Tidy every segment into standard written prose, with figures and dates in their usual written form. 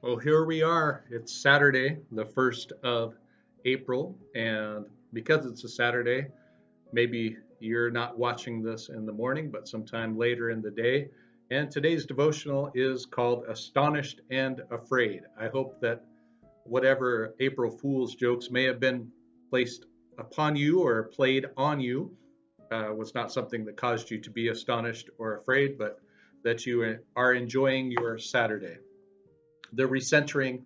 Well, here we are. It's Saturday, the 1st of April. And because it's a Saturday, maybe you're not watching this in the morning, but sometime later in the day. And today's devotional is called Astonished and Afraid. I hope that whatever April Fool's jokes may have been placed upon you or played on you was not something that caused you to be astonished or afraid, but that you are enjoying your Saturday. The recentering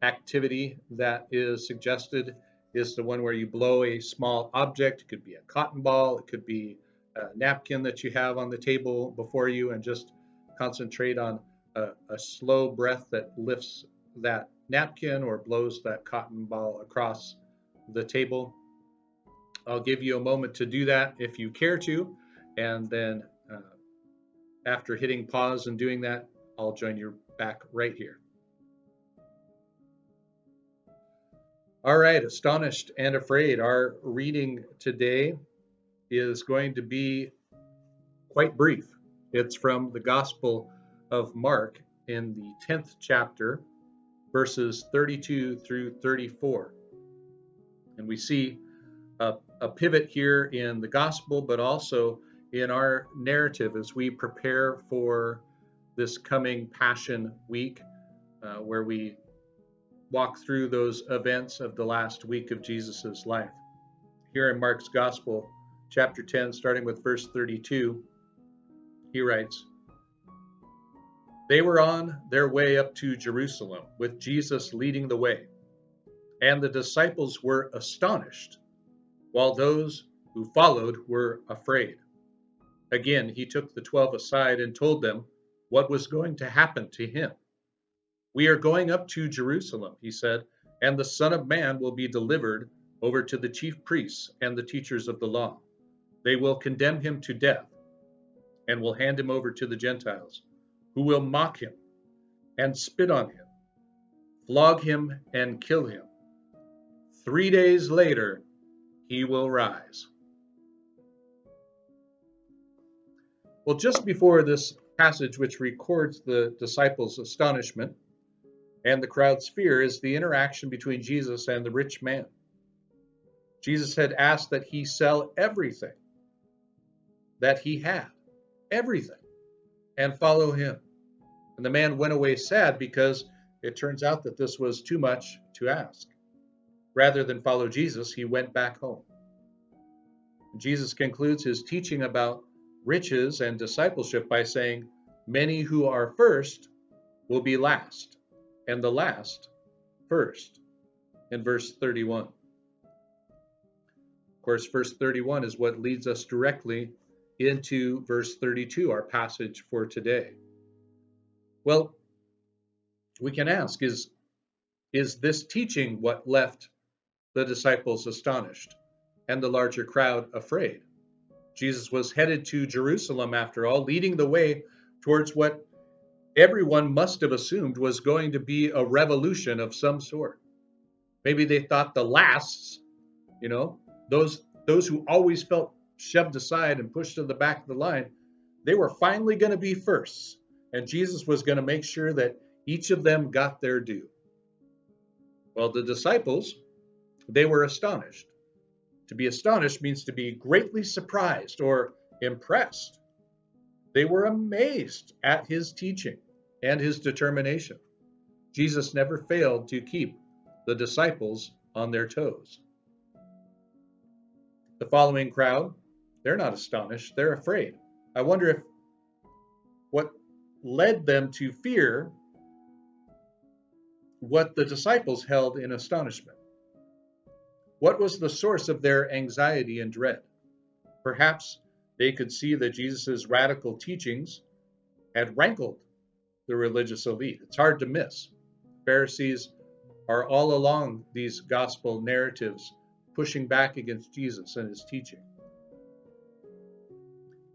activity that is suggested is the one where you blow a small object. It could be a cotton ball, it could be a napkin that you have on the table before you, and just concentrate on a slow breath that lifts that napkin or blows that cotton ball across the table. I'll give you a moment to do that if you care to, and then after hitting pause and doing that, I'll join you back right here. All right, Astonished and Afraid. Our reading today is going to be quite brief. It's from the Gospel of Mark in the 10th chapter, verses 32 through 34. And we see a pivot here in the Gospel, but also in our narrative as we prepare for this coming Passion Week, where we walk through those events of the last week of Jesus's life. Here in Mark's Gospel, chapter 10, starting with verse 32, he writes, "They were on their way up to Jerusalem, with Jesus leading the way, and the disciples were astonished, while those who followed were afraid. Again, he took the 12 aside and told them what was going to happen to him. 'We are going up to Jerusalem,' he said, 'and the Son of Man will be delivered over to the chief priests and the teachers of the law. They will condemn him to death and will hand him over to the Gentiles, who will mock him and spit on him, flog him and kill him. 3 days later, he will rise.'" Well, just before this passage, which records the disciples' astonishment and the crowd's fear, is the interaction between Jesus and the rich man. Jesus had asked that he sell everything that he had, everything, and follow him. And the man went away sad because it turns out that this was too much to ask. Rather than follow Jesus, he went back home. And Jesus concludes his teaching about riches and discipleship by saying, "Many who are first will be last, and the last first," in verse 31. Of course, verse 31 is what leads us directly into verse 32, our passage for today. Well, we can ask, is this teaching what left the disciples astonished and the larger crowd afraid? Jesus was headed to Jerusalem, after all, leading the way towards what everyone must have assumed was going to be a revolution of some sort. Maybe they thought the lasts, those who always felt shoved aside and pushed to the back of the line, they were finally going to be firsts, and Jesus was going to make sure that each of them got their due. Well, the disciples, they were astonished. To be astonished means to be greatly surprised or impressed. They were amazed at his teaching and his determination. Jesus never failed to keep the disciples on their toes. The following crowd, they're not astonished, they're afraid. I wonder if what led them to fear what the disciples held in astonishment. What was the source of their anxiety and dread? Perhaps they could see that Jesus' radical teachings had rankled the religious elite. It's hard to miss. Pharisees are all along these gospel narratives pushing back against Jesus and his teaching.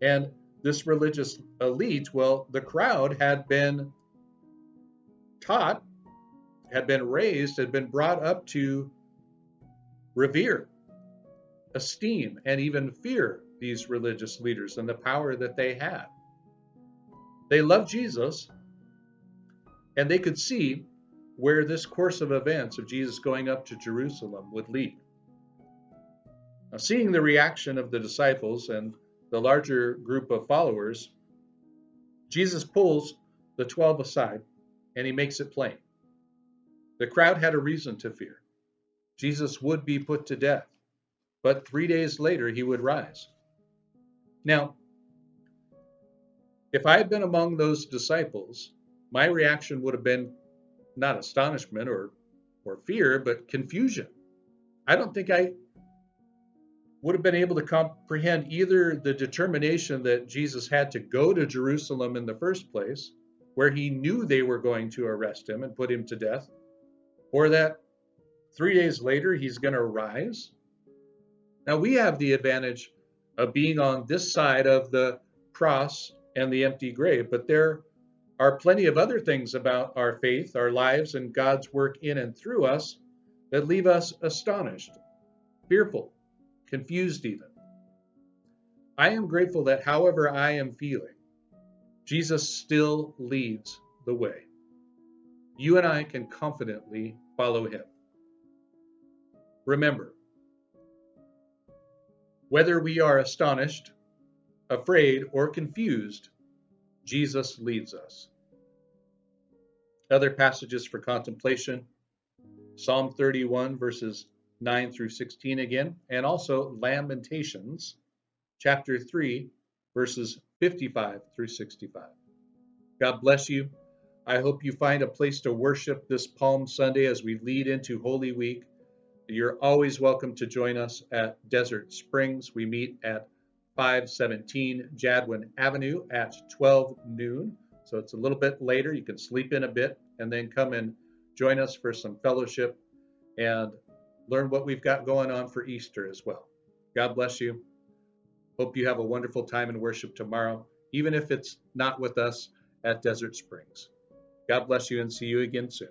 And this religious elite, well, the crowd had been taught, had been raised, had been brought up to revere, esteem, and even fear these religious leaders and the power that they had. They loved Jesus, and they could see where this course of events of Jesus going up to Jerusalem would lead. Now, seeing the reaction of the disciples and the larger group of followers, Jesus pulls the 12 aside and he makes it plain. The crowd had a reason to fear. Jesus would be put to death, but 3 days later he would rise. Now, if I had been among those disciples, my reaction would have been not astonishment or fear, but confusion. I don't think I would have been able to comprehend either the determination that Jesus had to go to Jerusalem in the first place, where he knew they were going to arrest him and put him to death, or that 3 days later he's going to rise. Now, we have the advantage of being on this side of the cross and the empty grave, but there are plenty of other things about our faith, our lives, and God's work in and through us that leave us astonished, fearful, confused even. I am grateful that however I am feeling, Jesus still leads the way. You and I can confidently follow him. Remember, whether we are astonished, afraid, or confused, Jesus leads us. Other passages for contemplation, Psalm 31, verses 9 through 16 again, and also Lamentations, chapter 3, verses 55 through 65. God bless you. I hope you find a place to worship this Palm Sunday as we lead into Holy Week. You're always welcome to join us at Desert Springs. We meet at 517 Jadwin Avenue at 12 noon. So it's a little bit later. You can sleep in a bit and then come and join us for some fellowship and learn what we've got going on for Easter as well. God bless you. Hope you have a wonderful time in worship tomorrow, even if it's not with us at Desert Springs. God bless you and see you again soon.